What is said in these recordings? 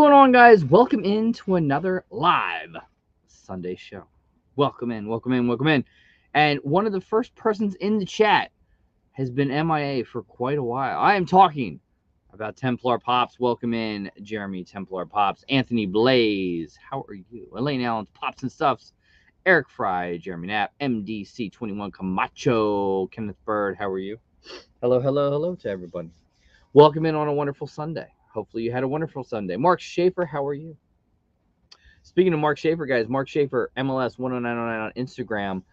going on, guys? Welcome into another live Sunday show. Welcome in, welcome in, welcome in. And one of the first persons in the chat has been MIA for quite a while. I am talking about Templar Pops. Welcome in, Jeremy Templar Pops. Anthony Blaze, how are you? Elaine Allen's Pops and Stuffs. Eric Fry, Jeremy Knapp, MDC21 Camacho, Kenneth Bird, how are you? Hello, hello, hello to everybody. Welcome in on a wonderful Sunday. Hopefully you had a wonderful Sunday. Mark Schaefer, how are you? Speaking of Mark Schaefer, guys, Mark Schaefer, MLS 10909 on Instagram,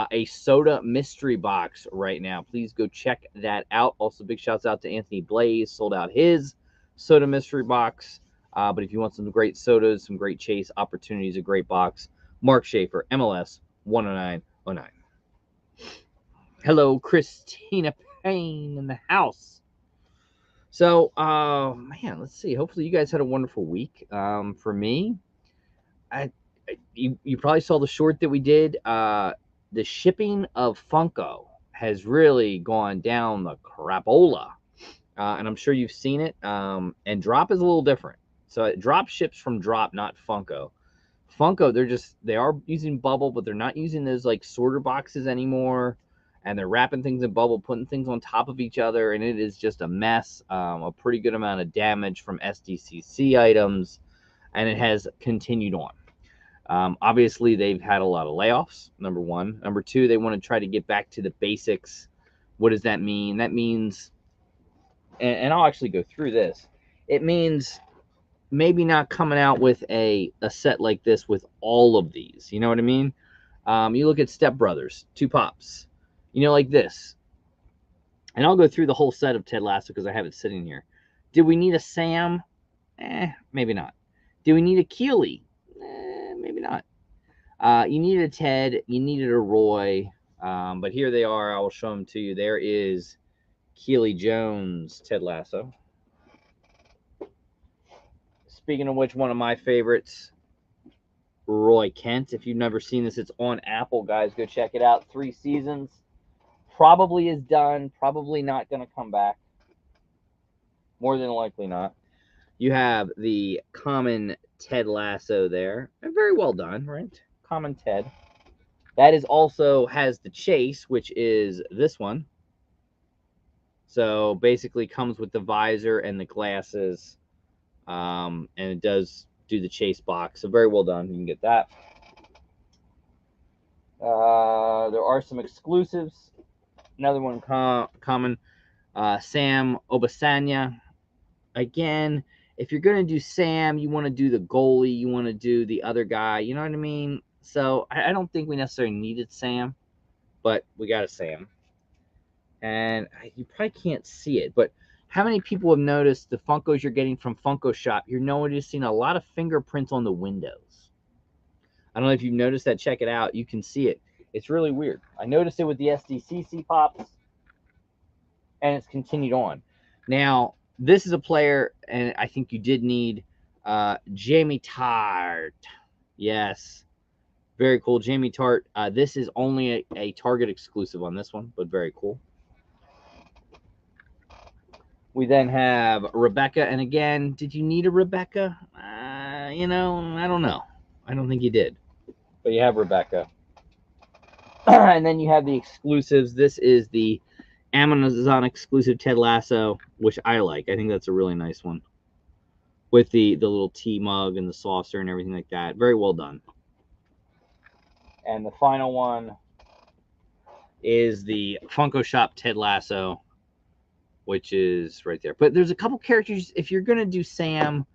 a soda mystery box right now. Please go check that out. Also, big shouts out to Anthony Blaze, sold out his soda mystery box. But if you want some great sodas, some great chase opportunities, a great box, Mark Schaefer, MLS 10909. Hello, Christina Payne in the house. So, man, let's see. Hopefully you guys had a wonderful week. For me, you probably saw the short that we did. The shipping of Funko has really gone down the crapola. And I'm sure you've seen it. And Drop is a little different. So Drop ships from Drop, not Funko. Funko, they are using bubble, but they're not using those like sorter boxes anymore. And they're wrapping things in bubble, putting things on top of each other, and it is just a mess. A pretty good amount of damage from SDCC items, and it has continued on. Obviously, they've had a lot of layoffs, number one. Number two, they want to try to get back to the basics. What does that mean? That means, and I'll actually go through this, it means maybe not coming out with a set like this with all of these. You know what I mean? You look at Step Brothers, 2 pops. You know, like this. And I'll go through the whole set of Ted Lasso because I have it sitting here. Did we need a Sam? Maybe not. Do we need a Keely? Maybe not. You needed a Ted. You needed a Roy. But here they are. I will show them to you. There is Keely Jones Ted Lasso. Speaking of which, one of my favorites, Roy Kent. If you've never seen this, it's on Apple, guys. Go check it out. 3 seasons. Probably is done. Probably not going to come back. More than likely not. You have the common Ted Lasso there. And very well done, right? Common Ted. That is also has the chase, which is this one. So basically comes with the visor and the glasses. And it does do the chase box. So very well done. You can get that. There are some exclusives. Another one common, Sam Obasanya. Again, if you're going to do Sam, you want to do the goalie, you want to do the other guy, you know what I mean? So I don't think we necessarily needed Sam, but we got a Sam. And you probably can't see it, but how many people have noticed the Funkos you're getting from Funko Shop, you're noticing a lot of fingerprints on the windows. I don't know if you've noticed that. Check it out. You can see it. It's really weird. I noticed it with the SDCC pops, and it's continued on. Now, this is a player, and I think you did need Jamie Tart. Yes. Very cool. Jamie Tart. This is only a Target exclusive on this one, but very cool. We then have Rebecca. And again, did you need a Rebecca? You know, I don't know. I don't think you did. But you have Rebecca. And then you have the exclusives. This is the Amazon exclusive Ted Lasso, which I like. I think that's a really nice one. With the little tea mug and the saucer and everything like that. Very well done. And the final one is the Funko Shop Ted Lasso, which is right there. But there's a couple characters. If you're going to do Sam,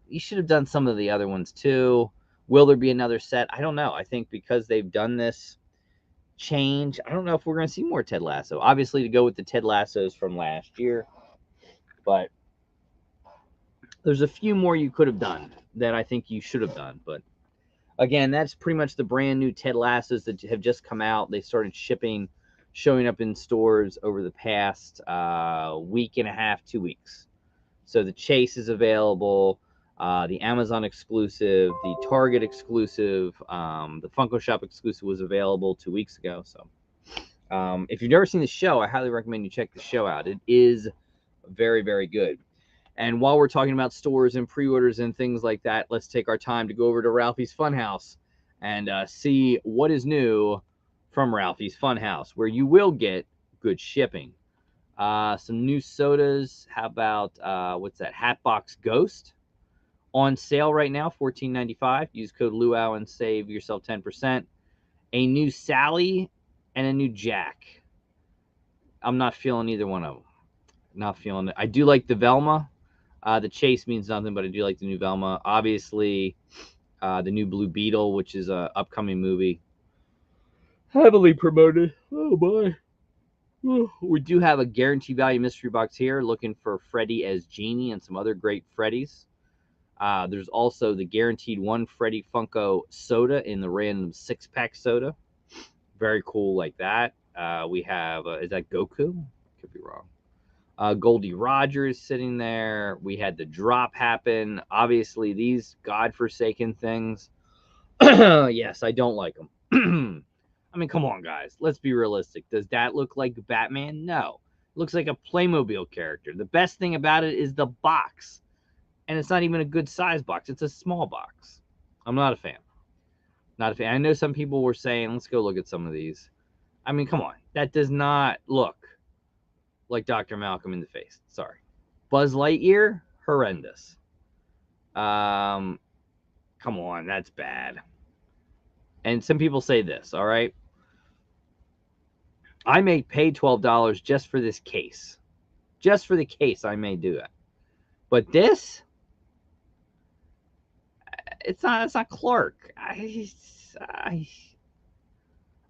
you should have done some of the other ones too. Will there be another set? I don't know. I think because they've done this change, I don't know if we're going to see more Ted Lasso. Obviously, to go with the Ted Lassos from last year. But there's a few more you could have done that I think you should have done. But again, that's pretty much the brand new Ted Lassos that have just come out. They started shipping, showing up in stores over the past week and a half, 2 weeks. So the chase is available. The Amazon exclusive, the Target exclusive, the Funko Shop exclusive was available 2 weeks ago. So if you've never seen the show, I highly recommend you check the show out. It is very, very good. And while we're talking about stores and pre-orders and things like that, let's take our time to go over to Ralphie's Funhouse and see what is new from Ralphie's Funhouse, where you will get good shipping. Some new sodas. How about, what's that? Hatbox Ghost. On sale right now, $14.95. Use code LUAU and save yourself 10%. A new Sally and a new Jack. I'm not feeling either one of them. Not feeling it. I do like the Velma. The Chase means nothing, but I do like the new Velma. Obviously, the new Blue Beetle, which is an upcoming movie. Heavily promoted. Oh, boy. We do have a guarantee value mystery box here, looking for Freddy as Genie and some other great Freddys. There's also the guaranteed one Freddy Funko soda in the random 6-pack soda. Very cool like that. We have, is that Goku? Could be wrong. Goldie Roger is sitting there. We had the drop happen. Obviously, these godforsaken things. Yes, I don't like them. I mean, come on, guys. Let's be realistic. Does that look like Batman? No. It looks like a Playmobil character. The best thing about it is the box. And it's not even a good size box. It's a small box. I'm not a fan. Not a fan. I know some people were saying, let's go look at some of these. I mean, come on. That does not look like Dr. Malcolm in the face. Sorry. Buzz Lightyear, horrendous. Come on, that's bad. And some people say this, all right? I may pay $12 just for this case. Just for the case, I may do it. But this, it's not Clark.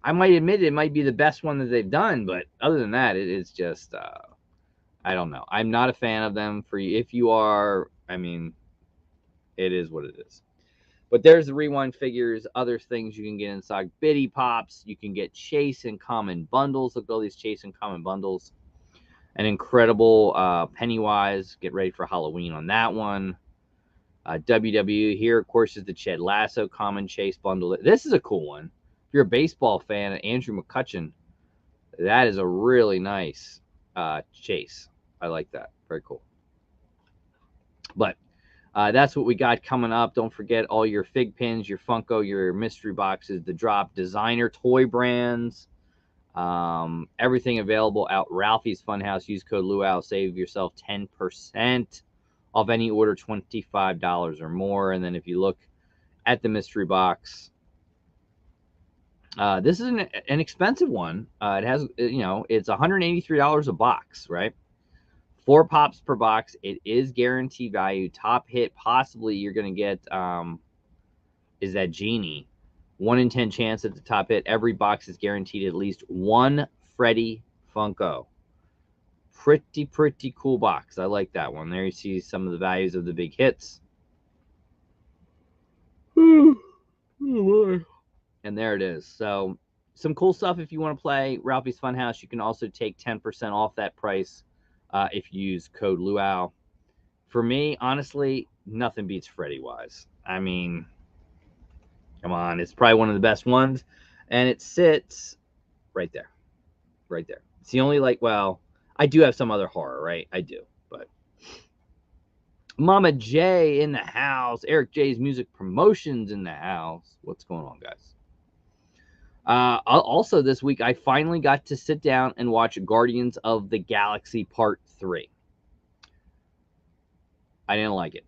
I might admit it might be the best one that they've done, but other than that, it is just, I don't know. I'm not a fan of them. For you, if you are, I mean, it is what it is. But there's the Rewind figures, other things you can get inside. Bitty Pops, you can get Chase and Common bundles. Look at all these Chase and Common bundles. An incredible Pennywise. Get ready for Halloween on that one. WW here, of course, is the Ched Lasso Common Chase bundle. This is a cool one. If you're a baseball fan, Andrew McCutcheon, that is a really nice Chase. I like that. Very cool. But that's what we got coming up. Don't forget all your fig pins, your Funko, your mystery boxes, the drop designer toy brands, everything available out Ralphie's Funhouse. Use code LUAU, save yourself 10% off any order $25 or more. And then if you look at the mystery box, this is an expensive one. It has, it's $183 a box, right? 4 pops per box. It is guarantee value. Top hit, possibly you're going to get, is that Genie. 1 in 10 chance at the top hit. Every box is guaranteed at least one Freddy Funko. Pretty cool box. I like that one. There you see some of the values of the big hits. Oh, boy. And there it is. So some cool stuff if you want to play Ralphie's Funhouse. You can also take 10% off that price if you use code LUAU. For me, honestly, nothing beats Freddy-wise. I mean, come on. It's probably one of the best ones. And it sits right there. Right there. It's the only, well, I do have some other horror, right? I do. But Mama J in the house. Eric J's Music Promotions in the house. What's going on, guys? Also this week, I finally got to sit down and watch Guardians of the Galaxy Part 3. I didn't like it.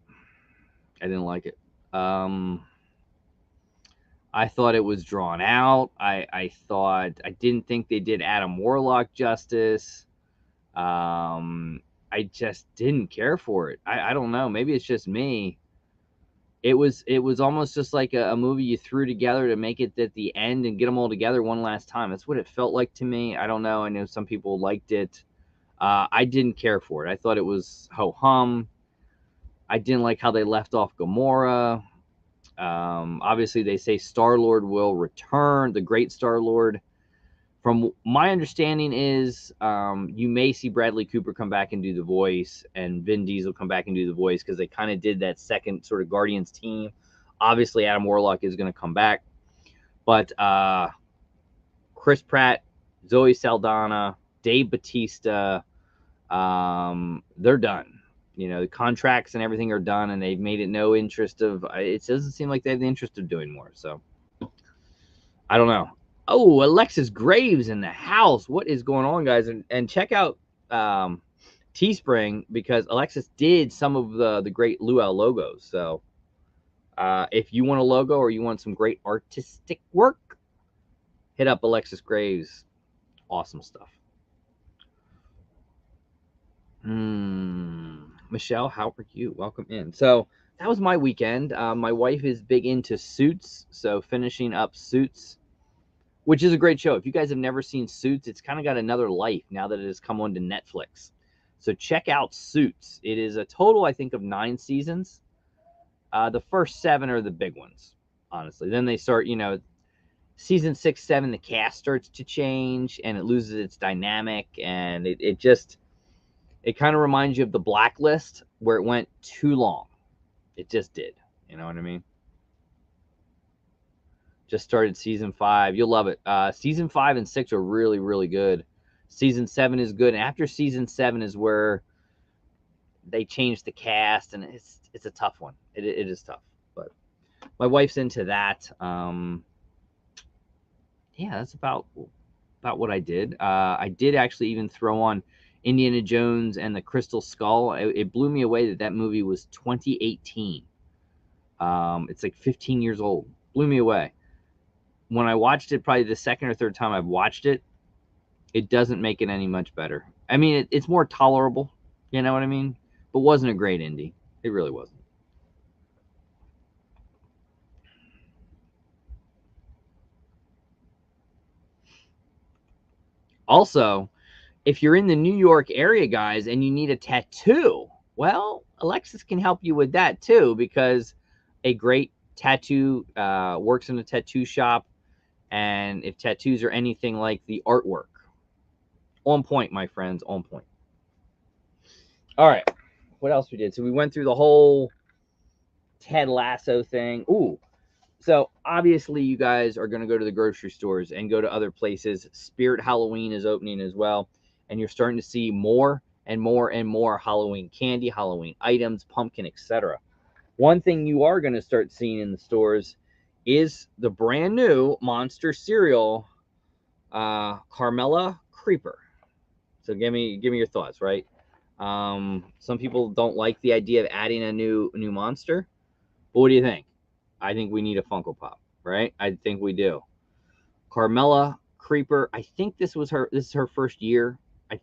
I thought it was drawn out. I didn't think they did Adam Warlock justice. I just didn't care for it. I don't know. Maybe it's just me. It was almost just like a movie you threw together to make it at the end and get them all together one last time. That's what it felt like to me. I don't know. I know some people liked it. I didn't care for it. I thought it was ho-hum. I didn't like how they left off Gamora. Obviously, they say Star-Lord will return, the great Star-Lord. From my understanding is you may see Bradley Cooper come back and do the voice, and Vin Diesel come back and do the voice, because they kind of did that second sort of Guardians team. Obviously, Adam Warlock is going to come back. But Chris Pratt, Zoe Saldana, Dave Bautista, they're done. You know, the contracts and everything are done, and they've made it no interest of. It doesn't seem like they have the interest of doing more. So I don't know. Oh, Alexis Graves in the house. What is going on, guys? And check out Teespring, because Alexis did some of the great LUAU logos. So if you want a logo or you want some great artistic work, hit up Alexis Graves. Awesome stuff. Michelle, how are you? Welcome in. So that was my weekend. My wife is big into Suits, so finishing up Suits, which is a great show. If you guys have never seen Suits, it's kind of got another life now that it has come onto Netflix. So check out Suits. It is a total, I think, of 9 seasons. The first 7 are the big ones, honestly. Then they start, you know, season 6, 7, the cast starts to change and it loses its dynamic, and it kind of reminds you of The Blacklist, where it went too long. It just did. You know what I mean? Just started season 5. You'll love it. Season 5 and 6 are really, really good. Season 7 is good. And after season 7 is where they change the cast, and it's a tough one. It is tough. But my wife's into that. Yeah, that's about what I did. I did actually even throw on Indiana Jones and the Crystal Skull. It blew me away that movie was 2018. It's like 15 years old. Blew me away. When I watched it, probably the second or third time I've watched it, it doesn't make it any much better. I mean, it's more tolerable, you know what I mean? But wasn't a great indie. It really wasn't. Also, if you're in the New York area, guys, and you need a tattoo, well, Alexis can help you with that too, because a great tattoo works in a tattoo shop. And if tattoos are anything like the artwork, on point, my friends, on point. All right, what else we did? So we went through the whole Ted Lasso thing. Ooh, so obviously you guys are going to go to the grocery stores and go to other places. Spirit Halloween is opening as well, and you're starting to see more and more and more Halloween candy, Halloween items, pumpkin, etc. One thing you are going to start seeing in the stores is the brand new Monster cereal, Carmella Creeper. So give me your thoughts, right? Some people don't like the idea of adding a new monster. But what do you think? I think we need a Funko Pop, right? I think we do. Carmella Creeper. I think this is her first year. I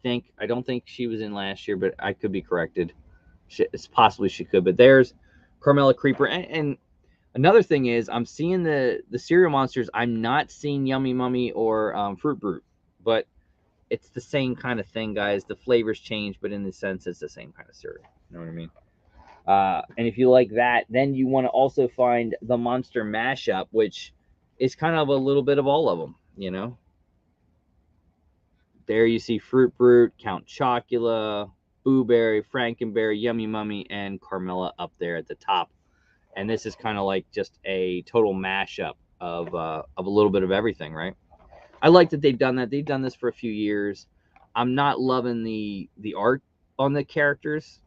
don't think she was in last year, but I could be corrected. It's possibly she could. But there's Carmella Creeper. And another thing is, I'm seeing the cereal monsters. I'm not seeing Yummy Mummy or Fruit Brute, but it's the same kind of thing, guys. The flavors change, but in the sense, it's the same kind of cereal. You know what I mean? And if you like that, then you want to also find the Monster Mashup, which is kind of a little bit of all of them, you know? There you see Fruit Brute, Count Chocula, Boo Berry, Frankenberry, Yummy Mummy, and Carmella up there at the top. And this is kind of like just a total mashup of a little bit of everything, right? I like that they've done that. They've done this for a few years. I'm not loving the art on the characters,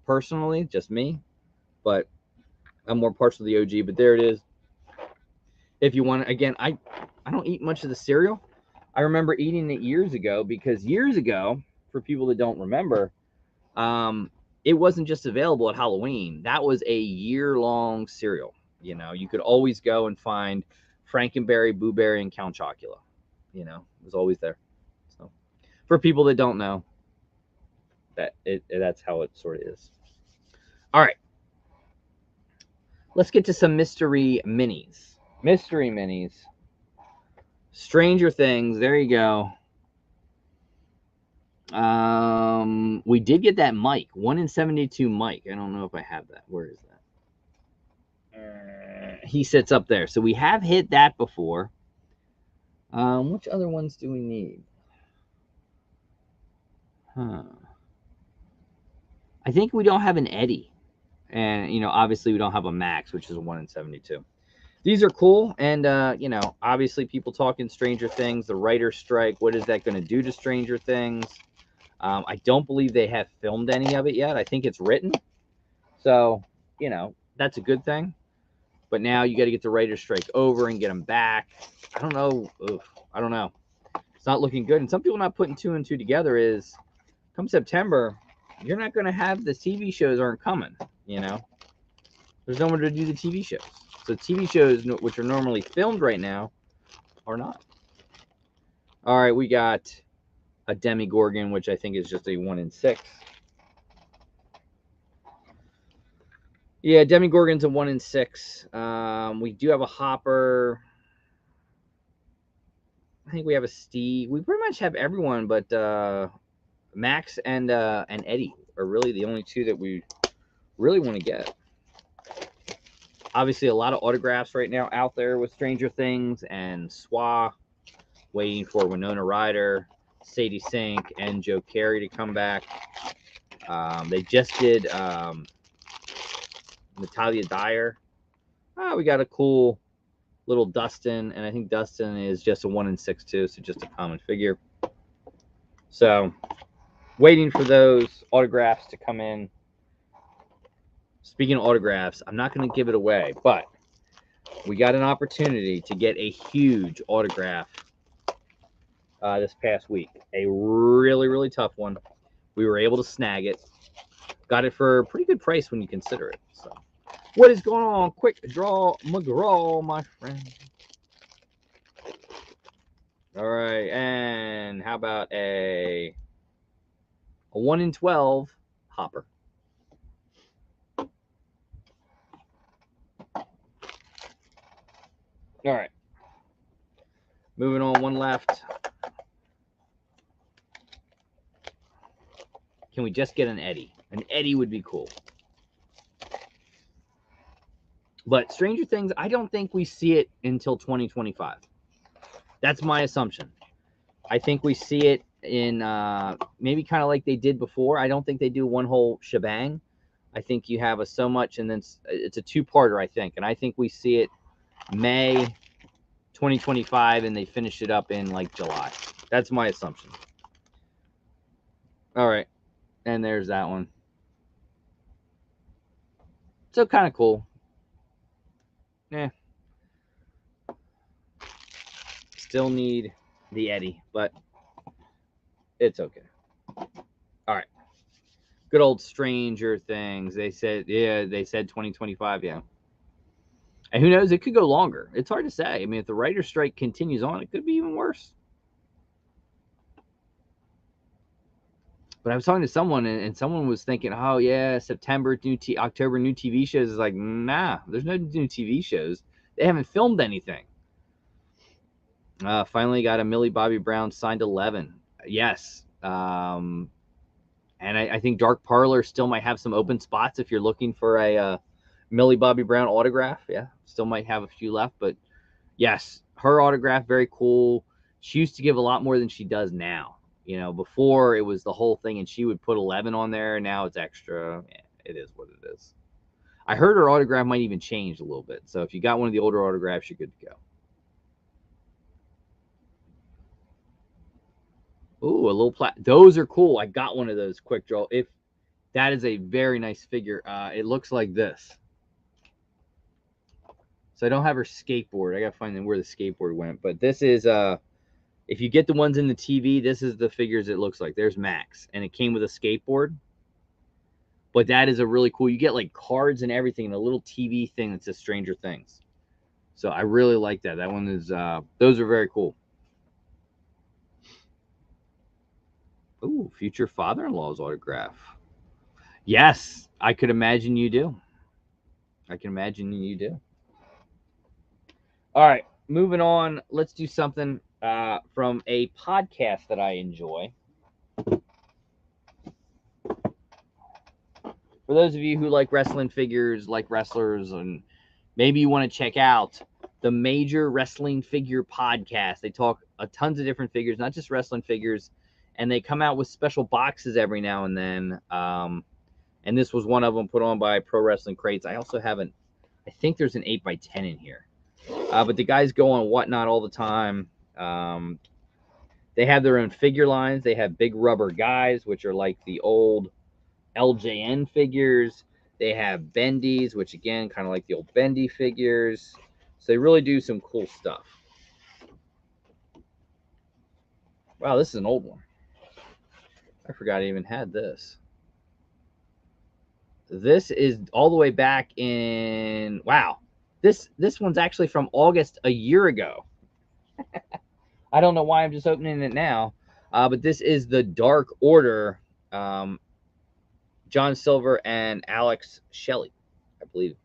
personally, just me. But I'm more partial to the OG. But there it is. If you want, again, I don't eat much of the cereal. I remember eating it years ago, because years ago, for people that don't remember, it wasn't just available at Halloween. That was a year-long cereal. You know, you could always go and find Frankenberry, Boo Berry, and Count Chocula. You know, it was always there. So, for people that don't know, that's how it sort of is. All right, let's get to some mystery minis. Mystery minis. Stranger Things. There you go. We did get that mic, 1 in 72 mic. I don't know if I have that. Where is that? He sits up there. So we have hit that before. Which other ones do we need? I think we don't have an Eddie. And, you know, obviously we don't have a Max, which is a 1 in 72. These are cool. And, you know, obviously people talking Stranger Things, the writer's strike. What is that going to do to Stranger Things? I don't believe they have filmed any of it yet. I think it's written. So, you know, that's a good thing. But now you got to get the writer's strike over and get them back. I don't know. I don't know. It's not looking good. And some people not putting 2 and 2 together is come September, you're not going to have the TV shows aren't coming, you know. There's no one to do the TV shows. So TV shows, which are normally filmed right now, are not. All right, we got a Demigorgon, which I think is just a 1 in 6. Yeah, Demigorgon's a 1 in 6. We do have a Hopper. I think we have a Steve. We pretty much have everyone, but Max and Eddie are really the only 2 that we really want to get. Obviously, a lot of autographs right now out there with Stranger Things and SWA, waiting for Winona Ryder, Sadie Sink, and Joe Carey to come back. They just did Natalia Dyer. We got a cool little Dustin, and I think Dustin is just a 1 in 6 too, so just a common figure. So, waiting for those autographs to come in. Speaking of autographs, I'm not going to give it away, but we got an opportunity to get a huge autograph this past week. A really, really tough one. We were able to snag it. Got it for a pretty good price when you consider it. So, what is going on? Quick draw McGraw, my friend. All right, and how about a 1 in 12 Hopper? All right. Moving on, one left. Can we just get an Eddie? An Eddie would be cool. But Stranger Things, I don't think we see it until 2025. That's my assumption. I think we see it in maybe kind of like they did before. I don't think they do one whole shebang. I think you have a so much, and then it's a 2-parter, I think. And I think we see it May 2025, and they finish it up in like July. That's my assumption. All right. And there's that one. So kind of cool. Yeah. Still need the Eddie, but it's okay. All right. Good old Stranger Things. They said 2025, yeah. And who knows? It could go longer. It's hard to say. I mean, if the writer's strike continues on, it could be even worse. But I was talking to someone, and someone was thinking, oh, yeah, September, October, new TV shows. Is like, nah, there's no new TV shows. They haven't filmed anything. Finally got a Millie Bobby Brown signed 11. Yes. And I think Dark Parlor still might have some open spots if you're looking for a Millie Bobby Brown autograph. Yeah, still might have a few left. But, yes, her autograph, very cool. She used to give a lot more than she does now. You know, before it was the whole thing, and she would put 11 on there. Now it's extra. Yeah, it is what it is. I heard her autograph might even change a little bit. So if you got one of the older autographs, you're good to go. Ooh, a little those are cool. I got one of those quick draw. If that is a very nice figure. It looks like this. So I don't have her skateboard. I gotta find where the skateboard went. But this is if you get the ones in the TV, this is the figures it looks like. There's Max, and it came with a skateboard. But that is a really cool. You get like cards and everything, and a little TV thing that says Stranger Things. So I really like that. That one is those are very cool. Ooh, future father-in-law's autograph. Yes, I could imagine you do. I can imagine you do. All right, moving on. Let's do something from a podcast that I enjoy. For those of you who like wrestling figures, like wrestlers, and maybe you want to check out the Major Wrestling Figure Podcast. They talk tons of different figures, not just wrestling figures, and they come out with special boxes every now and then. And this was one of them put on by Pro Wrestling Crates. I also have I think there's an 8x10 in here. But the guys go on Whatnot all the time. They have their own figure lines. They have big rubber guys, which are like the old LJN figures. They have bendies, which again, kind of like the old bendy figures. So they really do some cool stuff. Wow, this is an old one. I forgot I even had this. This is all the way back in, wow. This one's actually from August a year ago. I don't know why I'm just opening it now. But this is the Dark Order, John Silver and Alex Shelley, I believe.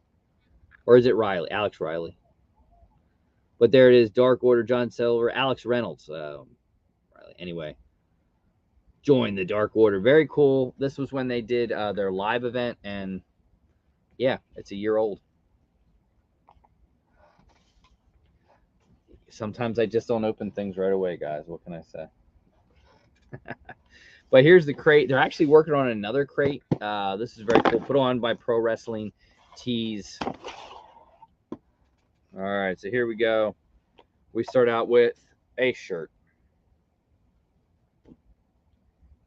Or is it Riley? Alex Riley. But there it is, Dark Order, John Silver, Alex Reynolds. Riley. Anyway, join the Dark Order. Very cool. This was when they did their live event, and yeah, it's a year old. Sometimes I just don't open things right away, guys. What can I say? But here's the crate. They're actually working on another crate. This is very cool. Put on by Pro Wrestling Tees. All right, so here we go. We start out with a shirt.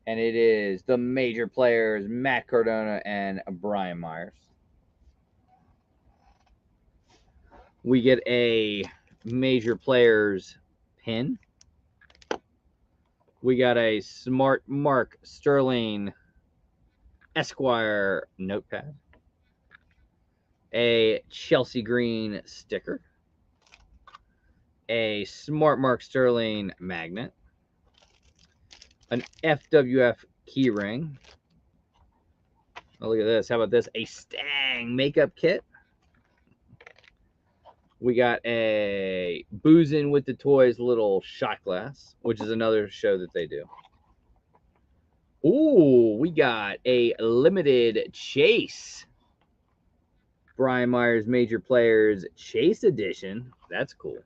And it is the major players, Matt Cardona and Brian Myers. We get a major players pin. We got a Smart Mark Sterling Esquire notepad. A Chelsea Green sticker. A Smart Mark Sterling magnet. An FWF keyring. Oh, look at this. How about this? A Stang makeup kit. We got a Boozin' with the Toys little shot glass, which is another show that they do. Ooh, we got a limited Chase. Brian Myers Major Players Chase Edition. That's cool.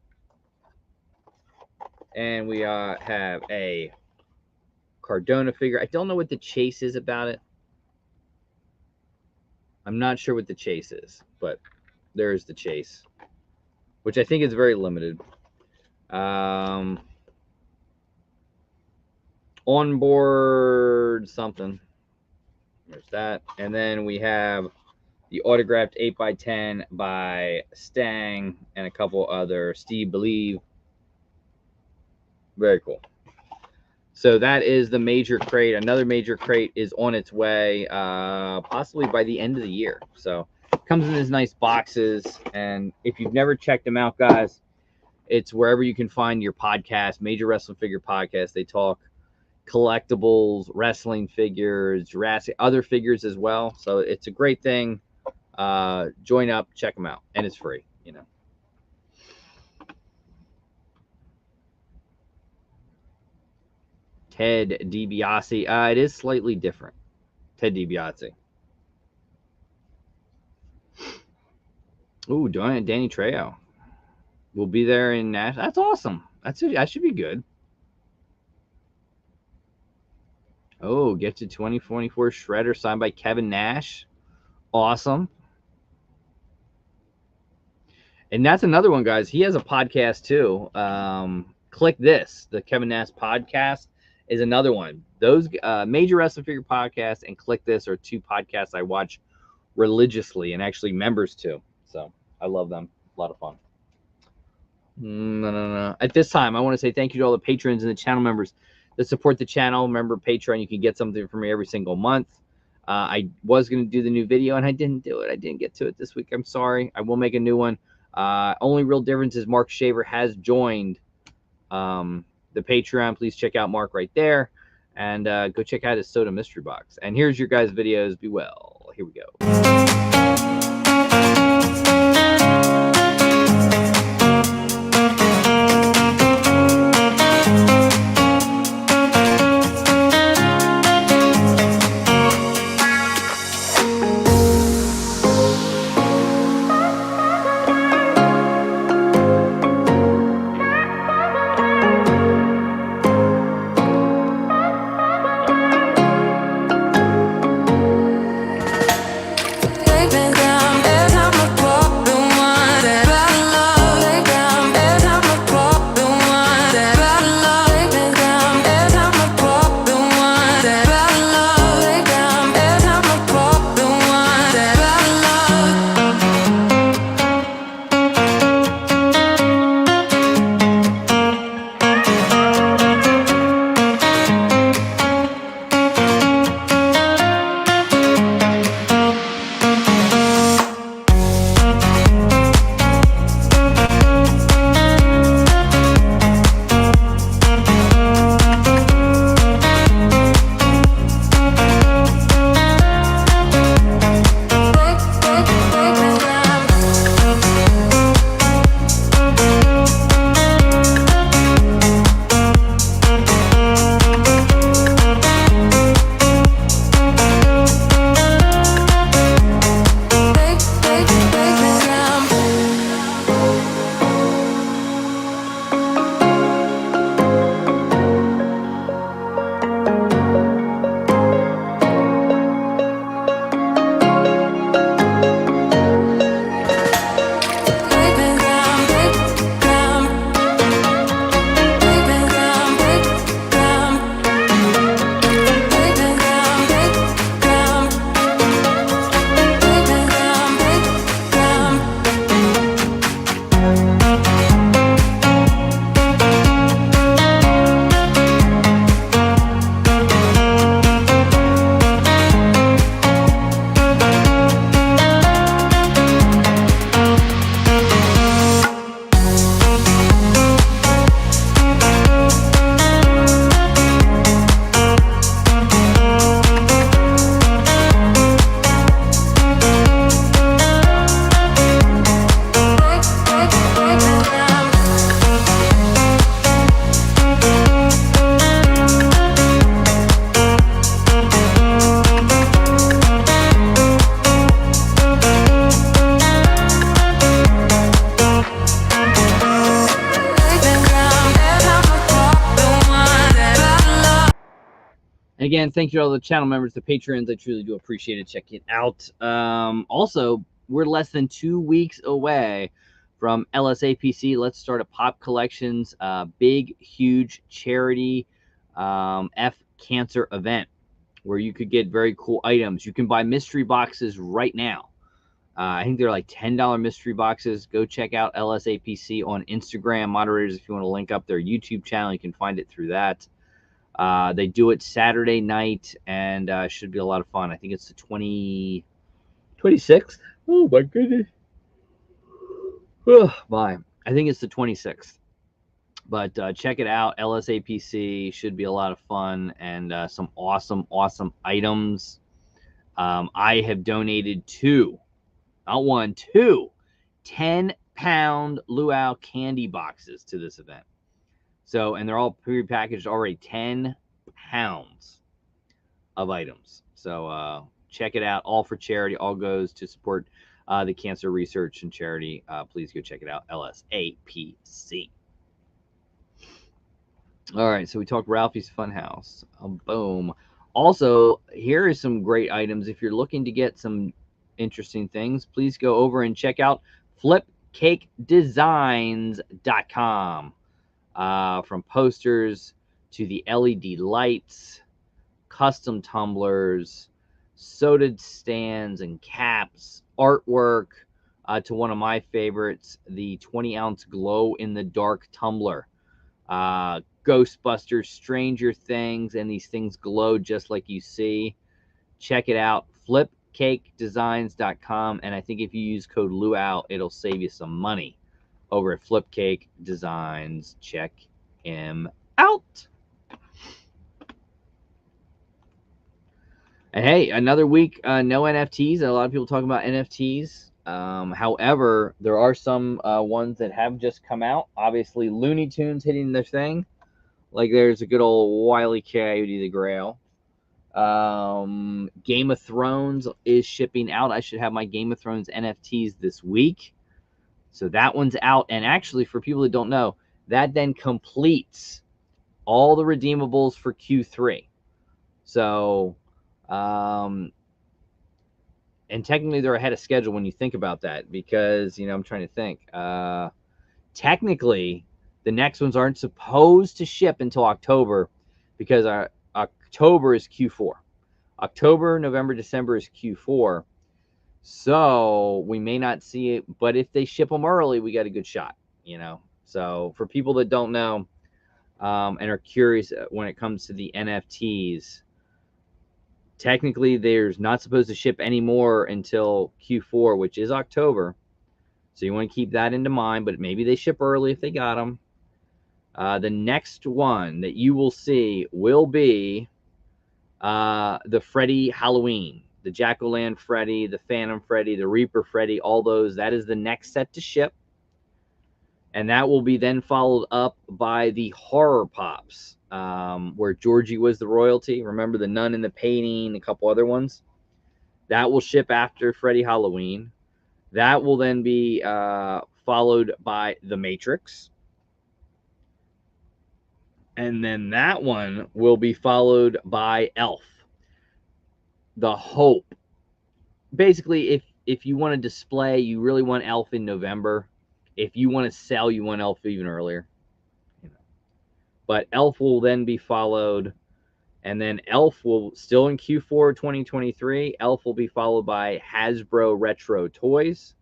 And we have a Cardona figure. I don't know what the Chase is about it. I'm not sure what the Chase is, but there's the Chase, which I think is very limited. Onboard something. There's that. And then we have the autographed 8x10 by Stang and a couple other Steve Believe. Very cool. So that is the major crate. Another major crate is on its way, possibly by the end of the year. So it comes in these nice boxes. And if you've never checked them out, guys, it's wherever you can find your podcast, Major Wrestling Figure Podcast. They talk collectibles, wrestling figures, Jurassic, other figures as well. So it's a great thing. Join up, check them out, and it's free, you know. Ted DiBiase. It is slightly different. Ted DiBiase. Ooh, Danny Trejo. We'll be there in Nash. That awesome. That should be good. Oh, get to 2024 Shredder signed by Kevin Nash. Awesome. And that's another one, guys. He has a podcast too. Click This. The Kevin Nash podcast is another one. Those Major Wrestling Figure Podcast and Click This are two podcasts I watch religiously and actually members to. So I love them. A lot of fun. No. At this time, I want to say thank you to all the patrons and the channel members that support the channel. Remember, Patreon, you can get something from me every single month. I was going to do the new video, and I didn't do it. I didn't get to it this week. I'm sorry. I will make a new one. Only real difference is Mark Shaver has joined the Patreon. Please check out Mark right there. And go check out his Soda Mystery Box. And here's your guys' videos. Be well. Here we go. again, thank you to all the channel members, the patrons. I truly do appreciate it. Check it out. Also, we're less than 2 weeks away from LSAPC. Let's Start a Pop Collections, big, huge charity F cancer event where you could get very cool items. You can buy mystery boxes right now. I think they're like $10 mystery boxes. Go check out LSAPC on Instagram. Moderators, if you want to link up their YouTube channel, you can find it through that. They do it Saturday night, and should be a lot of fun. I think it's the 26th. Oh, my goodness. Oh, my. I think it's the 26th. But check it out. LSAPC should be a lot of fun, and some awesome, awesome items. I have donated two, not one, two 10-pound LUAU candy boxes to this event. So, and they're all pre-packaged already, 10 pounds of items. So check it out. All for charity. All goes to support the cancer research and charity. Please go check it out. LSAPC. All right, so we talked Ralphie's Funhouse. Boom. Also, here is some great items. If you're looking to get some interesting things, please go over and check out flipcakedesigns.com. From posters to the LED lights, custom tumblers, soda stands and caps, artwork, to one of my favorites, the 20-ounce glow-in-the-dark tumbler. Ghostbusters, Stranger Things, and these things glow just like you see. Check it out, flipcakedesigns.com, and I think if you use code LUAU, it'll save you some money over at Flipcake Designs. Check him out. And hey, another week, no NFTs. A lot of people talking about NFTs. However, there are some ones that have just come out. Obviously, Looney Tunes hitting their thing. Like there's a good old Wile E. Coyote the Grail. Game of Thrones is shipping out. I should have my Game of Thrones NFTs this week. So that one's out. And actually, for people that don't know, that then completes all the redeemables for Q3. So, and technically they're ahead of schedule when you think about that, because, you know, I'm trying to think. Technically, the next ones aren't supposed to ship until October, because October is Q4. October, November, December is Q4. So we may not see it, but if they ship them early, we got a good shot, you know. So for people that don't know and are curious when it comes to the NFTs, technically there's not supposed to ship anymore until Q4, which is October. So you want to keep that into mind, but maybe they ship early if they got them. The next one that you will see will be the Freddy Halloween. The Jack-O-Lantern Freddy, the Phantom Freddy, the Reaper Freddy, all those. That is the next set to ship. And that will be then followed up by the Horror Pops, where Georgie was the royalty. Remember the nun in the painting, a couple other ones? That will ship after Freddy Halloween. That will then be followed by The Matrix. And then that one will be followed by Elf. The Hope. Basically, if you want to display, you really want Elf in November. If you want to sell, you want Elf even earlier. You know. But Elf will then be followed, and then Elf will still in Q4 2023. Elf will be followed by Hasbro Retro Toys.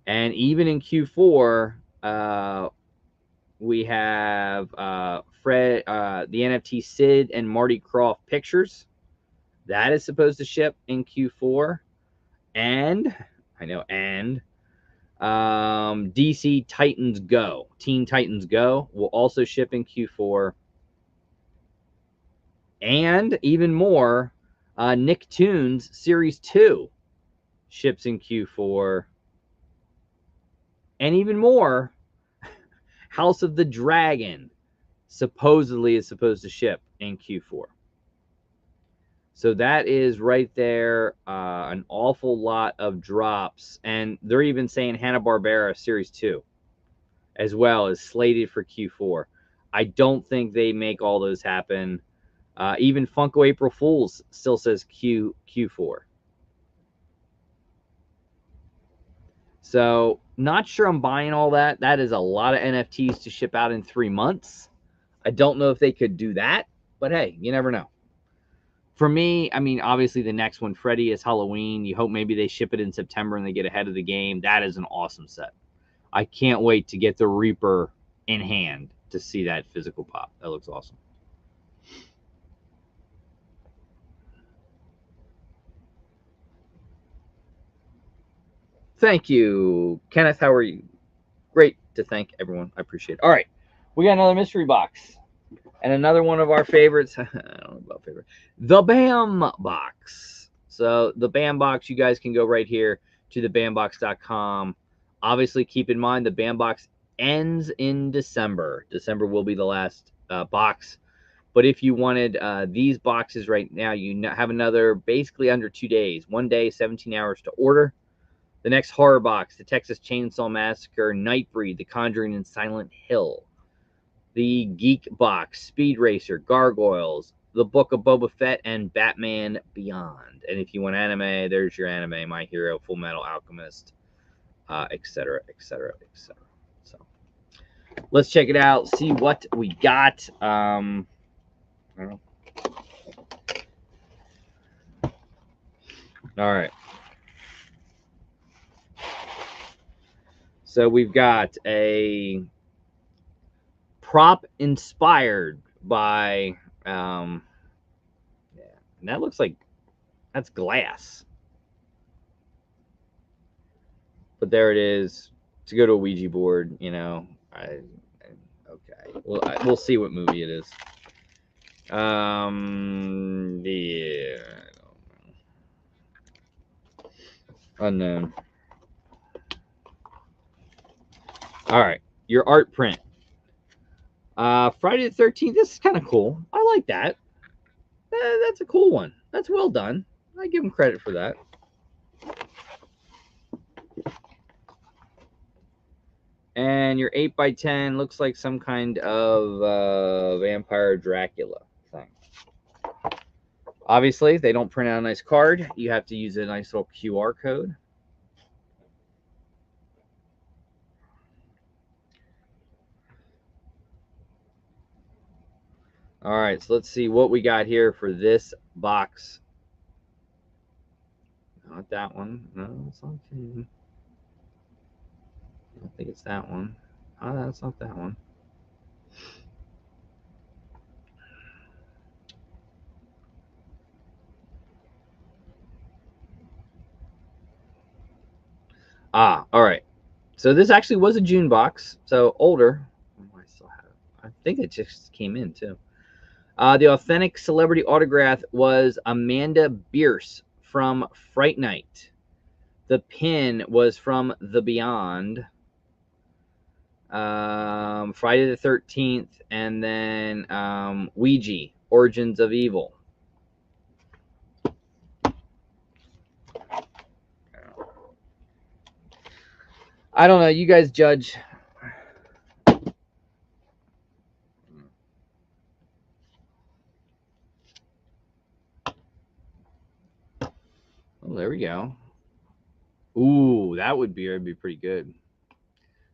And even in Q4, we have the NFT Sid and Marty Krofft pictures. That is supposed to ship in Q4. And, DC Titans Go, Teen Titans Go, will also ship in Q4. And even more, Nicktoons Series 2 ships in Q4. And even more, House of the Dragon supposedly is supposed to ship in Q4. So that is right there, an awful lot of drops. And they're even saying Hanna-Barbera Series 2 as well is slated for Q4. I don't think they make all those happen. Even Funko April Fools still says Q4. So not sure I'm buying all that. That is a lot of NFTs to ship out in 3 months. I don't know if they could do that, but hey, you never know. For me, I mean, obviously the next one, Freddy, is Halloween. You hope maybe they ship it in September and they get ahead of the game. That is an awesome set. I can't wait to get the Reaper in hand to see that physical pop. That looks awesome. Thank you, Kenneth. How are you? Great to thank everyone. I appreciate it. All right. We got another mystery box. And another one of our favorites. I don't know about favorite. The BAM box. So the BAM box, you guys can go right here to thebambox.com. Obviously, keep in mind the BAM box ends in December. December will be the last box. But if you wanted these boxes right now, you have another basically under 2 days. 1 day, 17 hours to order. The next horror box, the Texas Chainsaw Massacre, Nightbreed, The Conjuring, and Silent Hill. The Geek Box, Speed Racer, Gargoyles, The Book of Boba Fett, and Batman Beyond. And if you want anime, there's your anime, My Hero, Full Metal Alchemist, etc., etc., etc. So let's check it out, see what we got. All right. So we've got a prop inspired by, yeah, and that looks like that's glass. But there it is. To go to a Ouija board, you know. Okay. Well, we'll see what movie it is. Yeah. I don't know. Unknown. All right. Your art print. Friday the 13th. This is kind of cool. I like that. That's a cool one. That's well done. I give him credit for that. And your 8x10 looks like some kind of vampire Dracula thing. Obviously, they don't print out a nice card. You have to use a nice little QR code. All right, so let's see what we got here for this box. Not that one. No, it's not. I don't think it's that one. Oh, that's not that one. Ah, all right. So this actually was a June box, so older. I still have it. I think it just came in too. The authentic celebrity autograph was Amanda Bierce from Fright Night. The pin was from The Beyond, Friday the 13th, and then Ouija, Origins of Evil. I don't know. You guys judge. Oh, there we go. Ooh, that would be pretty good.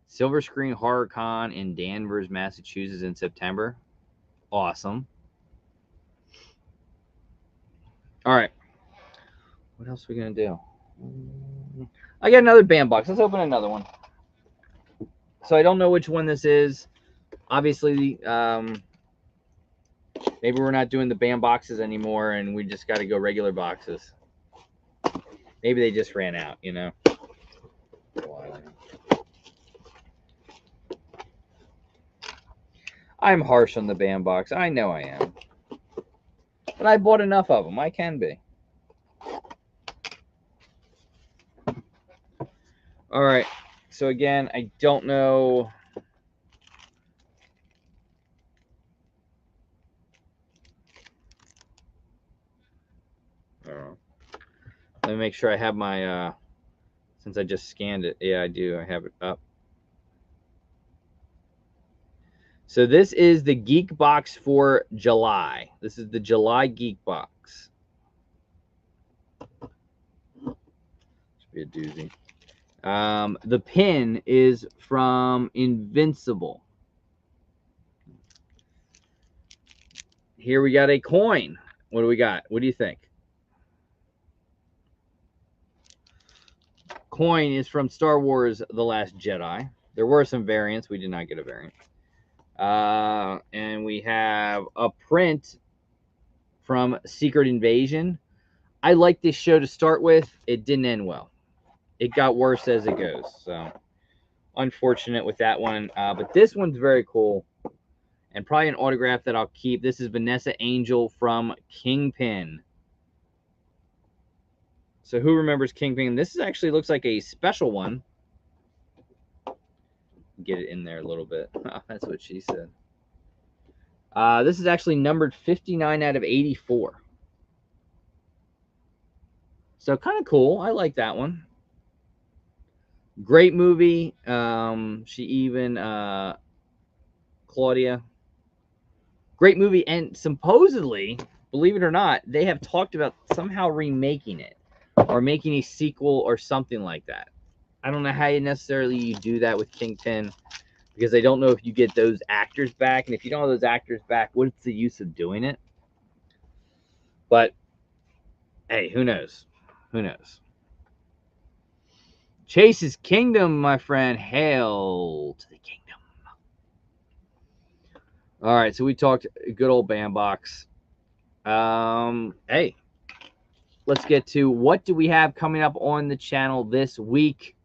Silver Screen Horror Con in Danvers, Massachusetts in September. Awesome. All right. What else are we going to do? I got another BAM box. Let's open another one. So I don't know which one this is. Obviously, maybe we're not doing the BAM boxes anymore and we just got to go regular boxes. Maybe they just ran out, you know. I'm harsh on the BAM box. I know I am. But I bought enough of them. I can be. All right. So again, I don't know. Let me make sure I have my, since I just scanned it. Yeah, I do. I have it up. So this is the Geek Box for July. This is the July Geek Box. Should be a doozy. The pin is from Invincible. Here we got a coin. What do we got? What do you think? Coin is from Star Wars The Last Jedi. There were some variants. We did not get a variant. And we have a print from Secret Invasion. I liked this show to start with. It didn't end well. It got worse as it goes. So, unfortunate with that one. But this one's very cool. And probably an autograph that I'll keep. This is Vanessa Angel from Kingpin. So who remembers Kingpin? This actually looks like a special one. Get it in there a little bit. Oh, that's what she said. This is actually numbered 59 out of 84. So kind of cool. I like that one. Great movie. She even Claudia. Great movie, and supposedly, believe it or not, they have talked about somehow remaking it or making a sequel or something like that. I don't know how you necessarily do that with Kingpin, because I don't know if you get those actors back, and if you don't have those actors back, what's the use of doing it? But hey, who knows? Who knows? Chase's Kingdom, my friend. Hail to the kingdom. All right, so we talked good old bandbox. Hey, let's get to what do we have coming up on the channel this week.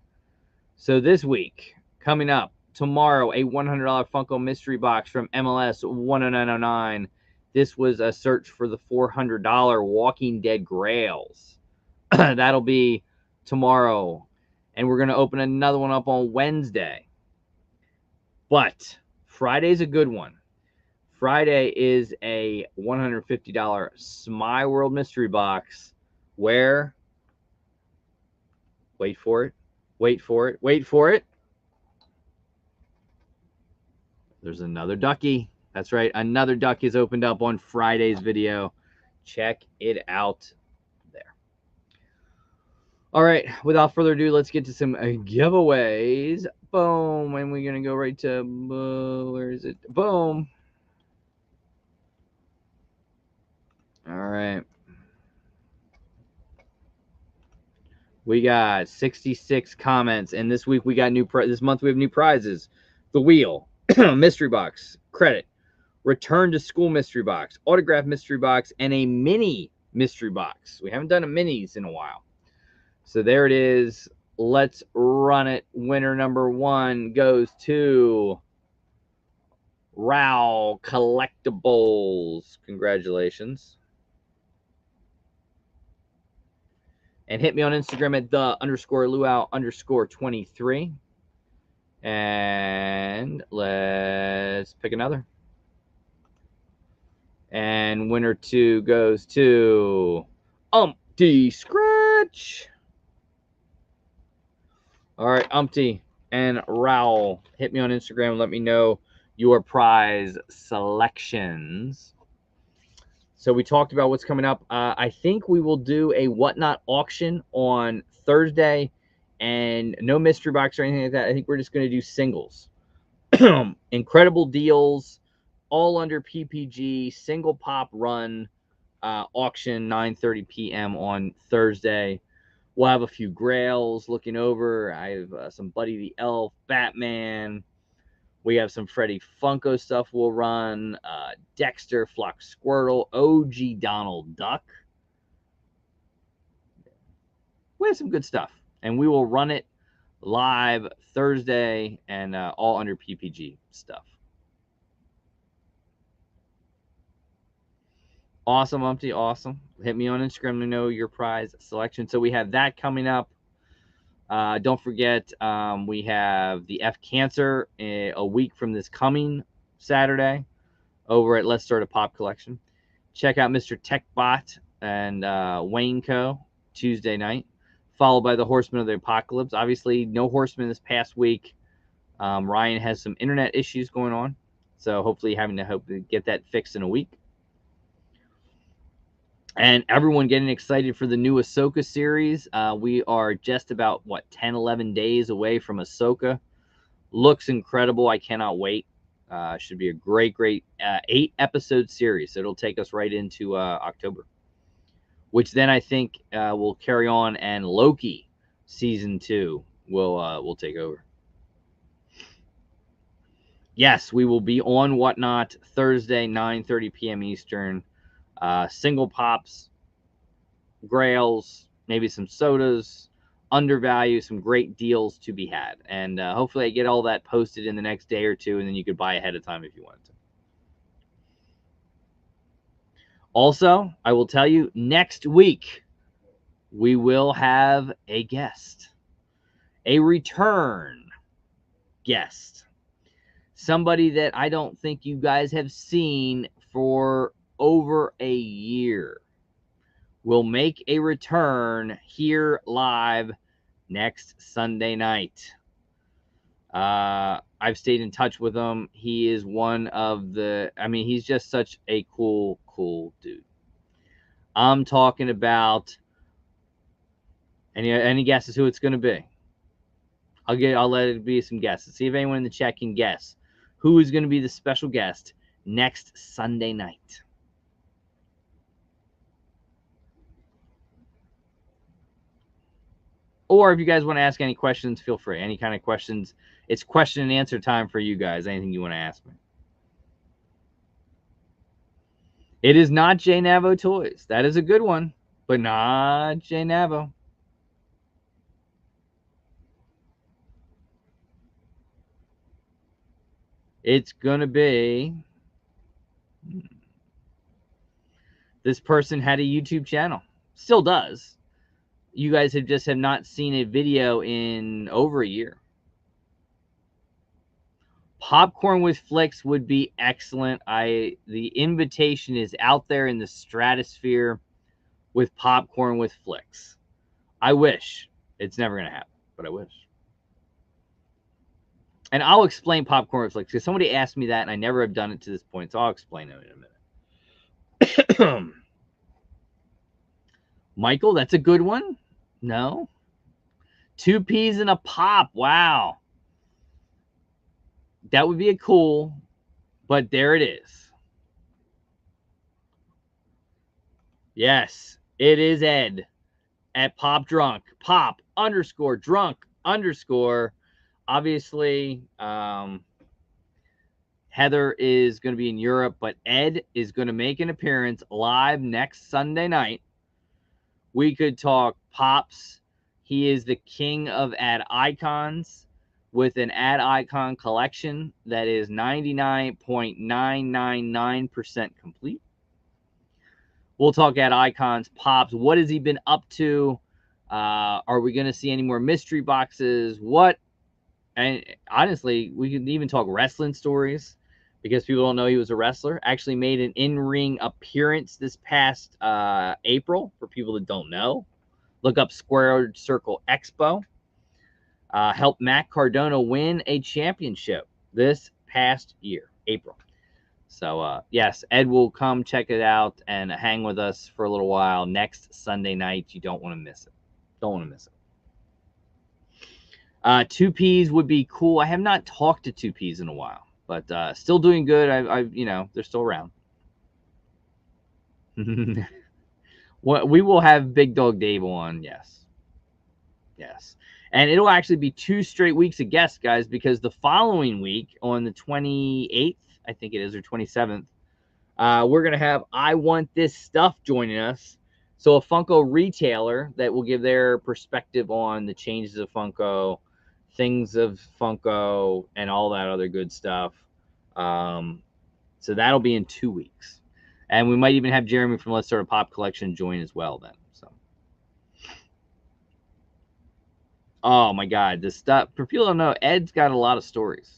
So this week, coming up tomorrow, a $100 Funko mystery box from MLS 10909. This was a search for the $400 Walking Dead Grails. That'll be tomorrow. And we're going to open another one up on Wednesday. But Friday's a good one. Friday is a $150 Smile World mystery box where, wait for it, wait for it, wait for it. There's another ducky. That's right, another duck is opened up on Friday's video. Check it out there. All right, without further ado, let's get to some giveaways. Boom, and we're going to go right to, where is it? Boom. All right. We got 66 comments, and this week we got this month we have new prizes. The wheel, mystery box, credit, return to school mystery box, autograph mystery box, and a mini mystery box. We haven't done a minis in a while. So there it is. Let's run it. Winner number 1 goes to LUAU Collectibles. Congratulations. And hit me on Instagram at _LUAU_23. And let's pick another. And winner 2 goes to Umpty Scratch. All right, Umpty and Raul, hit me on Instagram and let me know your prize selections. So we talked about what's coming up. I think we will do a Whatnot auction on Thursday, and no mystery box or anything like that. I think we're just going to do singles. Incredible deals, all under PPG, single pop run auction, 9:30 p.m. on Thursday. We'll have a few grails looking over. I have some Buddy the Elf, Batman. We have some Freddy Funko stuff we'll run. Dexter, Flock Squirtle, OG Donald Duck. We have some good stuff. And we will run it live Thursday and all under PPG stuff. Awesome, Umpty. Awesome. Hit me on Instagram to know your prize selection. So we have that coming up. Don't forget, we have the F Cancer a week from this coming Saturday over at Let's Start a Pop Collection. Check out Mr. Techbot and Wayne Co. Tuesday night, followed by the Horsemen of the Apocalypse. Obviously, no Horsemen this past week. Ryan has some internet issues going on, So hopefully hope to get that fixed in a week. And everyone getting excited for the new Ahsoka series. We are just about, 10, 11 days away from Ahsoka. Looks incredible. I cannot wait. Should be a great 8-episode series. It'll take us right into October, which then I think will carry on, and Loki season 2 will take over. Yes, we will be on Whatnot Thursday, 9:30 p.m. Eastern. Single pops, grails, maybe some sodas, undervalue, some great deals to be had. And hopefully I get all that posted in the next day or two, and then you could buy ahead of time if you wanted to. Also, I will tell you, next week we will have a guest, a return guest, somebody that I don't think you guys have seen for over a year. Will make a return here live next Sunday night. I've stayed in touch with him. He is one of the, he's just such a cool dude. I'm talking about, any guesses who it's going to be? I'll let it be some guesses. See if anyone in the chat can guess who is going to be the special guest next Sunday night. Or if you guys want to ask any questions, feel free. Any kind of questions. It's question and answer time for you guys. Anything you want to ask me. It is not J Navo Toys. That is a good one, but not J Navo. It's going to be... This person had a YouTube channel. Still does. You guys have not seen a video in over a year. Popcorn with Flicks would be excellent. The invitation is out there in the stratosphere with Popcorn with Flicks. I wish. It's never going to happen, but I wish. And I'll explain Popcorn with Flicks because somebody asked me that and I never have done it to this point, so I'll explain it in a minute. Michael, that's a good one. No. 2 peas in a pop. Wow. That would be a cool, but there it is. Yes, it is Ed at Pop Drunk. Pop _ drunk _ obviously, Heather is going to be in Europe, but Ed is going to make an appearance live next Sunday night. We could talk Pops. He is the king of ad icons with an ad icon collection that is 99.999% complete. We'll talk ad icons. Pops, what has he been up to? Are we going to see any more mystery boxes? What? And honestly, we could even talk wrestling stories because people don't know he was a wrestler. Actually made an in-ring appearance this past April for people that don't know. Look up Squared Circle Expo. Helped Matt Cardona win a championship this past year, April. So, yes, Ed will come check it out and hang with us for a little while next Sunday night. You don't want to miss it. Don't want to miss it. 2 Ps would be cool. I have not talked to 2 Ps in a while, but still doing good. They're still around. We will have Big Dog Dave on, yes. Yes. And it'll actually be 2 straight weeks of guests, guys, because the following week on the 28th, I think it is, or 27th, we're going to have I Want This Stuff joining us. So a Funko retailer that will give their perspective on the changes of Funko, things of Funko, and all that other good stuff. So that'll be in 2 weeks. And we might even have Jeremy from Let's Start a Pop Collection join as well then. So, oh my God, this stuff, for people who don't know, Ed's got a lot of stories.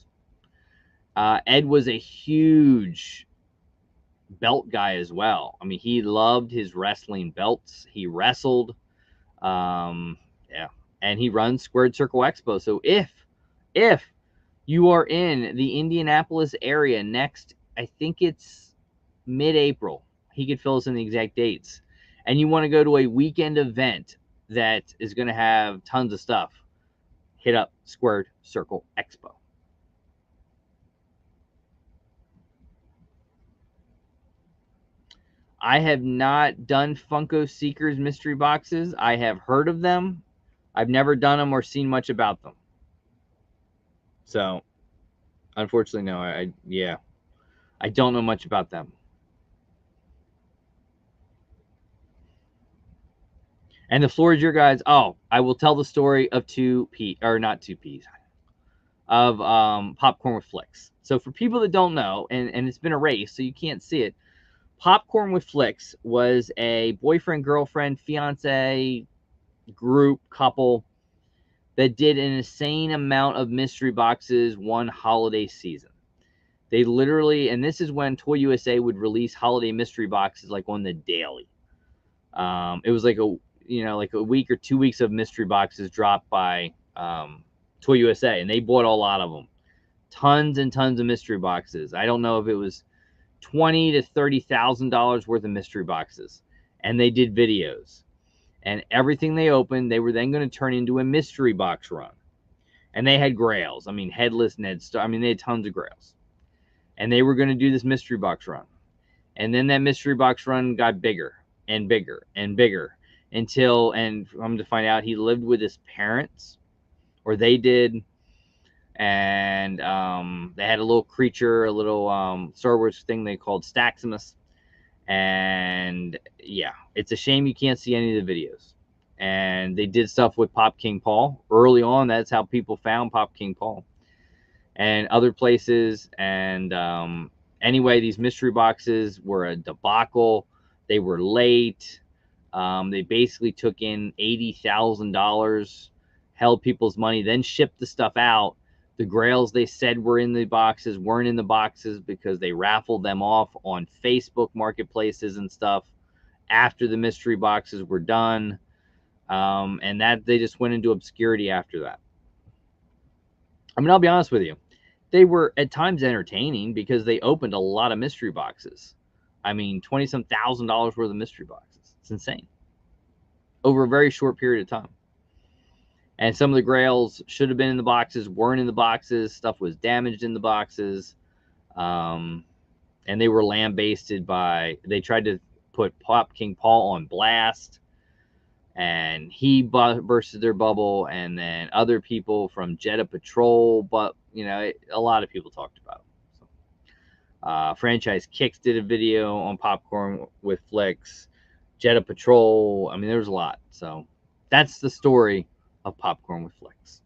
Ed was a huge belt guy as well. I mean, he loved his wrestling belts. He wrestled. Yeah. And he runs Squared Circle Expo. So if You are in the Indianapolis area next, I think it's mid-April. He could fill us in the exact dates. And you want to go to a weekend event that is going to have tons of stuff. Hit up Squared Circle Expo. I have not done Funko Seekers mystery boxes. I have heard of them. I've never done them or seen much about them. So, unfortunately, no. I don't know much about them. And the floor is your guys. Oh, I will tell the story of 2P, or not 2Ps, of Popcorn with Flicks. So for people that don't know, and it's been erased, so you can't see it, Popcorn with Flicks was a boyfriend, girlfriend, fiance group couple that did an insane amount of mystery boxes one holiday season. They literally, and this is when Toy USA would release holiday mystery boxes like on the daily. It was like a week or 2 weeks of mystery boxes dropped by Toy USA, and they bought a lot of them. Tons and tons of mystery boxes. I don't know if it was $20,000 to $30,000 worth of mystery boxes, and they did videos. And everything they opened, they were then going to turn into a mystery box run. And they had grails. I mean, headless Ned Star. I mean, they had tons of grails. And they were going to do this mystery box run. And then that mystery box run got bigger and bigger and bigger until, and I'm to find out, he lived with his parents, or they did. And they had a little creature, a little Star Wars thing they called Staximus. And yeah, it's a shame you can't see any of the videos. And they did stuff with Pop King Paul early on. That's how people found Pop King Paul and other places. And anyway, these mystery boxes were a debacle. They were late. They basically took in $80,000, held people's money, then shipped the stuff out. The grails they said were in the boxes weren't in the boxes because they raffled them off on Facebook marketplaces and stuff after the mystery boxes were done. And that they just went into obscurity after that. I mean, I'll be honest with you. They were at times entertaining because they opened a lot of mystery boxes. I mean, 20-some thousand dollars worth of mystery boxes. It's insane. Over a very short period of time. And some of the grails should have been in the boxes, weren't in the boxes. Stuff was damaged in the boxes. And they were lambasted by, they tried to put Pop King Paul on blast. And he bursted their bubble. And then other people from Jetta Patrol. But, a lot of people talked about it. So, Franchise Kicks did a video on Popcorn with Flicks. Jetta Patrol. I mean, there was a lot. So that's the story of Popcorn with Flicks.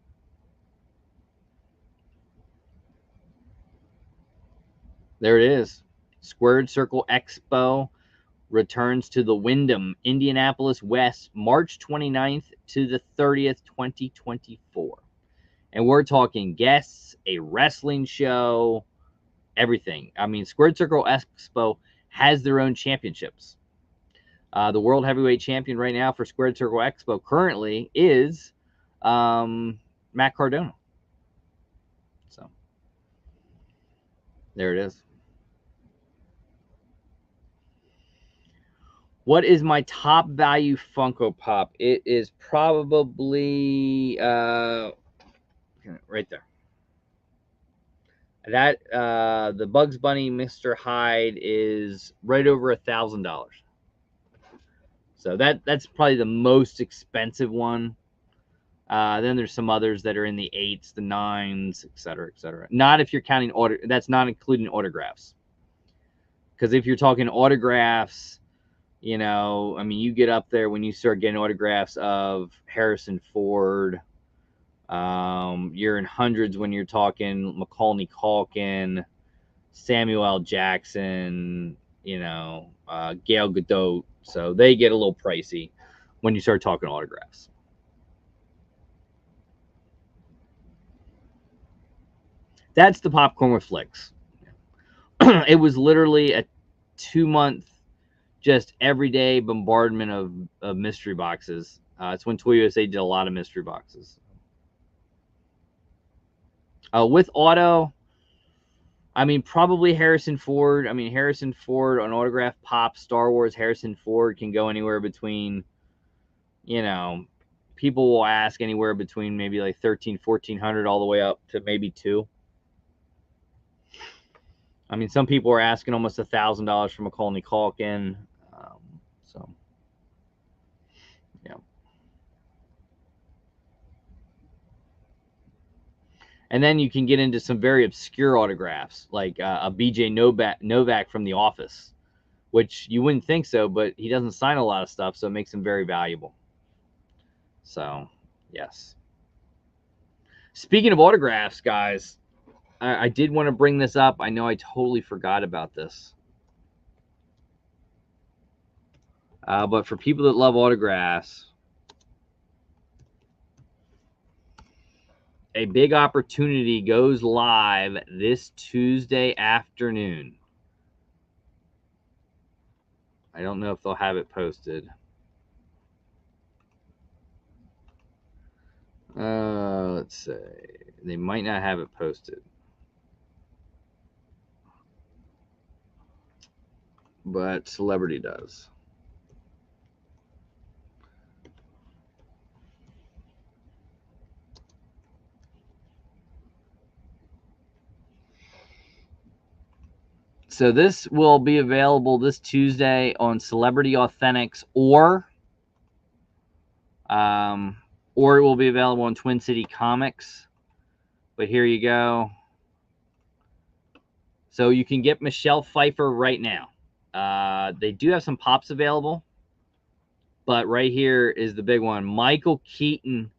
There it is. Squared Circle Expo returns to the Wyndham, Indianapolis West, March 29th to the 30th, 2024. And we're talking guests, a wrestling show, everything. I mean, Squared Circle Expo has their own championships. The World Heavyweight Champion right now for Squared Circle Expo currently is Matt Cardona. So there it is. What is my top value Funko Pop? It is probably right there. That the Bugs Bunny Mr. Hyde is right over $1,000. So that's probably the most expensive one. Then there's some others that are in the 8s, the 9s, etc., etc. Not if you're counting that's not including autographs. Because if you're talking autographs, I mean, you get up there when you start getting autographs of Harrison Ford. You're in hundreds when you're talking Macaulay Culkin, Samuel L. Jackson, Gail Gadot. So they get a little pricey when you start talking autographs. That's the Popcorn with Flicks. It was literally a 2-month, just everyday bombardment of mystery boxes. It's when Toy USA did a lot of mystery boxes. With auto, I mean, probably Harrison Ford. I mean, Harrison Ford on autograph pop Star Wars. Harrison Ford can go anywhere between, you know, people will ask anywhere between maybe like 1,300-1,400 all the way up to maybe $2,000. I mean, some people are asking almost $1,000 for Macaulay Culkin. So, yeah. And then you can get into some very obscure autographs, like a BJ Novak from The Office, which you wouldn't think so, but he doesn't sign a lot of stuff, so it makes him very valuable. So, yes. Speaking of autographs, guys, I did want to bring this up. I know I totally forgot about this. But for people that love autographs, a big opportunity goes live this Tuesday afternoon. I don't know if they'll have it posted. Let's see. They might not have it posted. But Celebrity does. So this will be available this Tuesday on Celebrity Authentics, or it will be available on Twin City Comics. But here you go. So you can get Michelle Pfeiffer right now. They do have some pops available, but right here is the big one. Michael Keaton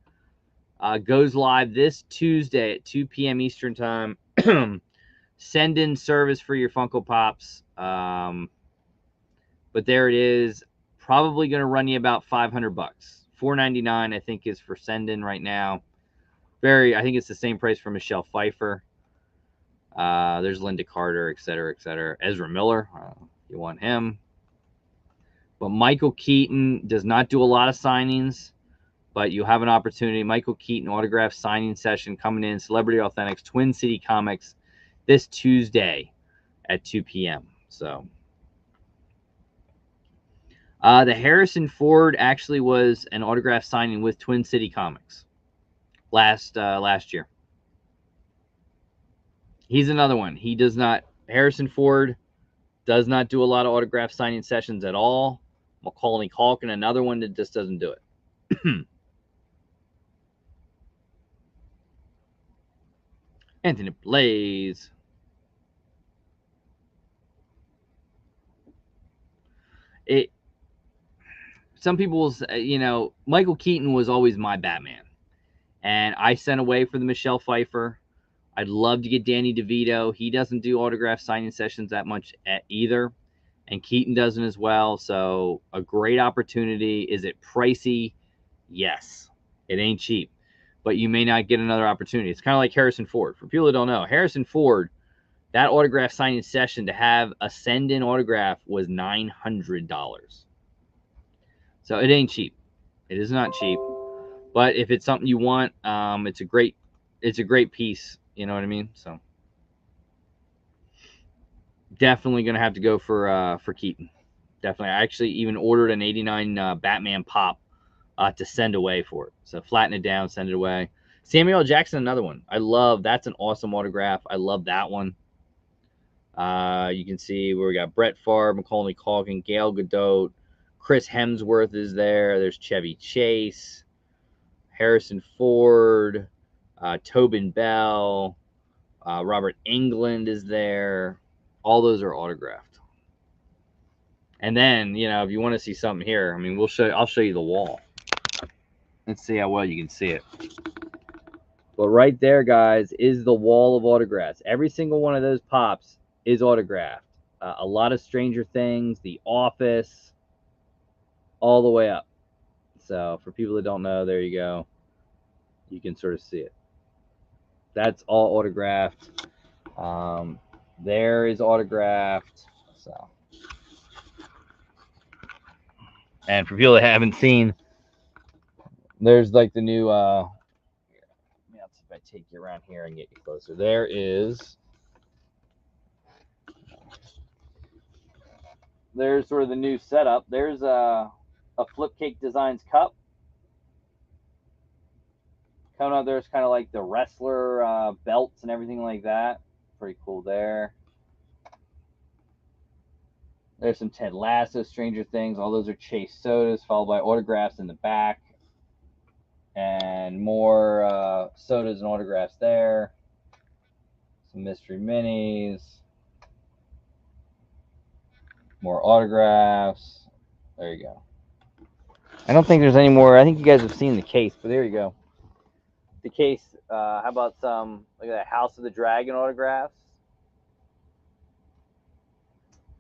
goes live this Tuesday at 2 p.m. Eastern Time. Send in service for your Funko Pops. But there it is. Probably going to run you about $500. $4.99 I think is for send in right now. I think it's the same price for Michelle Pfeiffer. There's Linda Carter, et cetera, et cetera. Ezra Miller, you want him. But Michael Keaton does not do a lot of signings, but you have an opportunity. Michael Keaton autograph signing session coming in, Celebrity Authentics, Twin City Comics, this Tuesday at 2 p.m. So the Harrison Ford actually was an autograph signing with Twin City Comics last year. He's another one. He does not. Harrison Ford does not do a lot of autograph signing sessions at all. Macaulay Culkin, another one that just doesn't do it. Anthony Blaze. Some people, Michael Keaton was always my Batman. And I sent away for the Michelle Pfeiffer. I'd love to get Danny DeVito. He doesn't do autograph signing sessions that much either. And Keaton doesn't as well. So a great opportunity. Is it pricey? Yes. It ain't cheap. But you may not get another opportunity. It's kind of like Harrison Ford. For people that don't know, Harrison Ford, that autograph signing session to have a send-in autograph was $900. So it ain't cheap. It is not cheap. But if it's something you want, it's a great piece. You know what I mean? So definitely gonna have to go for Keaton. Definitely. I actually even ordered an '89 Batman pop to send away for it. So flatten it down, send it away. Samuel L. Jackson, another one. That's an awesome autograph. I love that one. You can see where we got Brett Favre, Macaulay Culkin, Gal Gadot, Chris Hemsworth is there. There's Chevy Chase, Harrison Ford, Tobin Bell, Robert Englund is there. All those are autographed. And then, if you want to see something here, I mean, I'll show you the wall. Let's see how well you can see it. But right there, guys, is the wall of autographs. Every single one of those pops is autographed. A lot of Stranger Things, The Office, all the way up. So for people that don't know, there you go. You can sort of see it. That's all autographed. There is autographed. So, and for people that haven't seen, there's like the new. Let me see if I take you around here and get you closer. There's sort of the new setup. There's a Flipcake Designs cup. Coming up, there's kind of like the wrestler belts and everything like that. Pretty cool there. There's some Ted Lasso, Stranger Things. All those are Chase sodas, followed by autographs in the back. And more sodas and autographs there. Some mystery minis. More autographs. There you go. I don't think there's any more. I think you guys have seen the case, but there you go. The case. How about some, look at that, House of the Dragon autographs.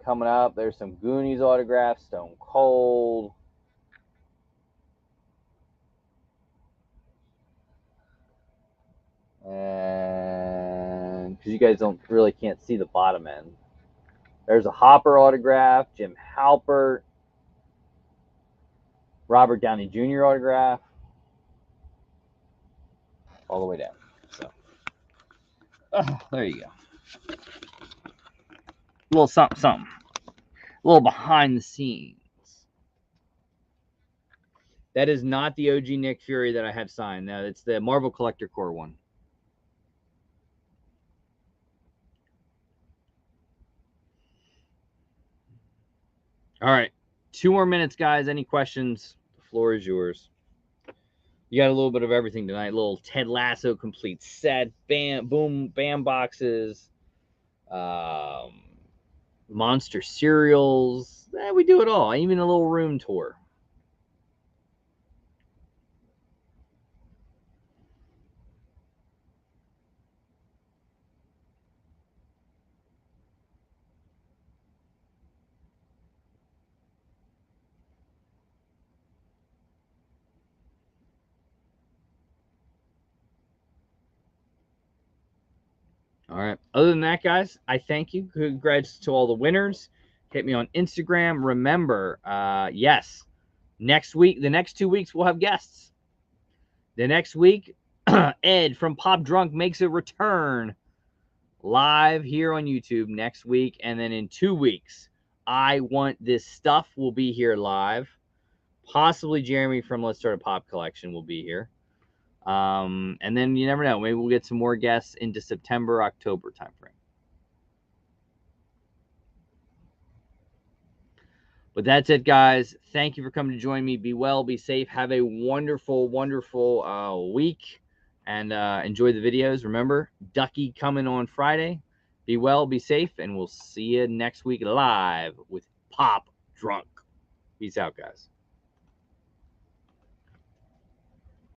Coming up, there's some Goonies autographs, Stone Cold. And because you guys can't see the bottom end. There's a Hopper autograph, Jim Halpert, Robert Downey Jr. autograph, all the way down. So, there you go. A little something, something. A little behind the scenes. That is not the OG Nick Fury that I have signed. No, it's the Marvel Collector Core one. All right. 2 more minutes, guys. Any questions? The floor is yours. You got a little bit of everything tonight. A little Ted Lasso complete set. Bam, boom, bam boxes. Monster cereals. We do it all. Even a little room tour. All right. Other than that, guys, I thank you. Congrats to all the winners. Hit me on Instagram. Remember, yes, next week, the next 2 weeks, we'll have guests. The next week, Ed from Pop Drunk makes a return live here on YouTube next week. And then in 2 weeks, I Want This Stuff will be here live. Possibly Jeremy from Let's Start a Pop Collection will be here. And then you never know. Maybe we'll get some more guests into September, October timeframe. But that's it, guys. Thank you for coming to join me. Be well, be safe. Have a wonderful, wonderful week. And enjoy the videos. Remember, Ducky coming on Friday. Be well, be safe. And we'll see you next week live with Pop Drunk. Peace out, guys.